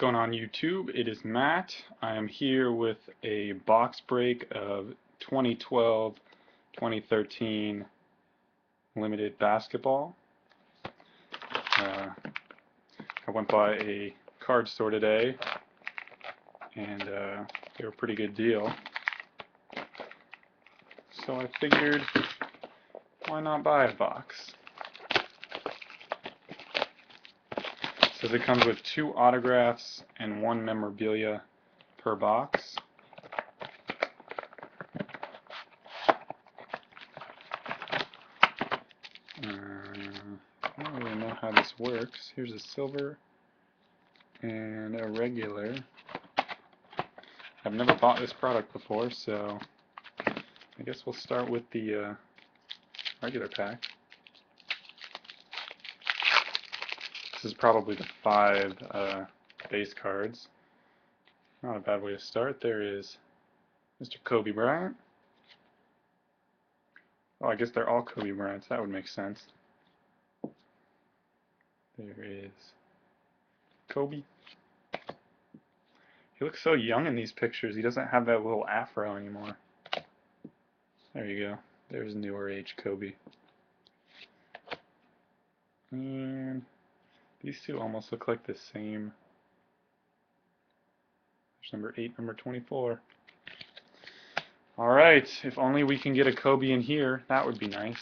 going on YouTube? It is Matt. I am here with a box break of 2012-2013 limited basketball. I went by a card store today and they were a pretty good deal. So I figured, why not buy a box? It says it comes with 2 autographs and 1 memorabilia per box. I don't really know how this works. Here's a silver and a regular. I've never bought this product before, so I guess we'll start with the regular pack. This is probably the 5 base cards. Not a bad way to start. There is Mr. Kobe Bryant. Oh, I guess they're all Kobe Bryants. That would make sense. There is Kobe. He looks so young in these pictures. He doesn't have that little afro anymore. There you go. There's newer age Kobe. And these two almost look like the same. There's number 8, number 24. Alright, if only we can get a Kobe in here, that would be nice.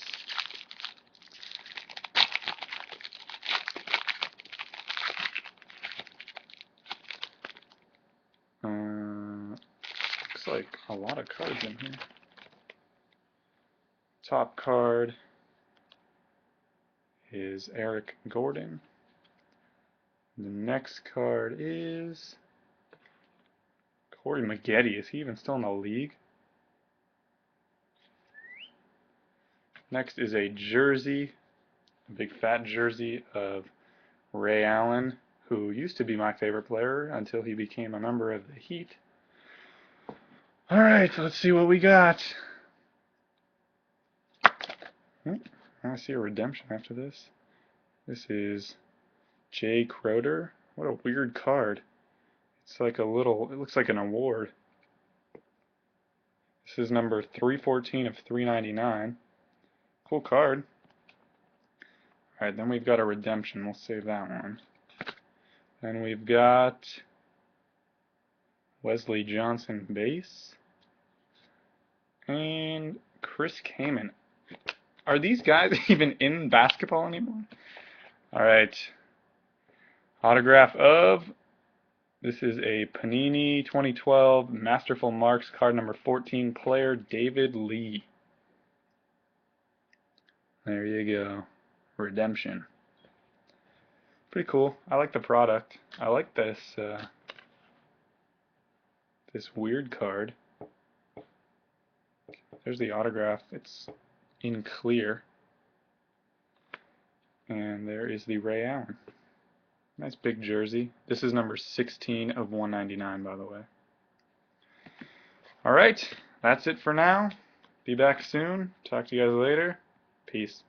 Looks like a lot of cards in here. Top card is Eric Gordon. The next card is Corey Maggette. Is he even still in the league? Next is a jersey, a big fat jersey of Ray Allen, who used to be my favorite player until he became a member of the Heat. Alright, let's see what we got. I see a redemption after this. This is Jay Crowder. What a weird card. It's like a little, it looks like an award. This is number 314 of 399. Cool card. Alright, then we've got a redemption. We'll save that one. Then we've got Wesley Johnson base. And Chris Kaman. Are these guys even in basketball anymore? Alright. Autograph of, this is a Panini 2012 Masterful Marks card number 14, player David Lee. There you go. Redemption. Pretty cool. I like the product. I like this this weird card. There's the autograph. It's in clear. And there is the Ray Allen. Nice big jersey. This is number 16 of 199, by the way. Alright, that's it for now. Be back soon. Talk to you guys later. Peace.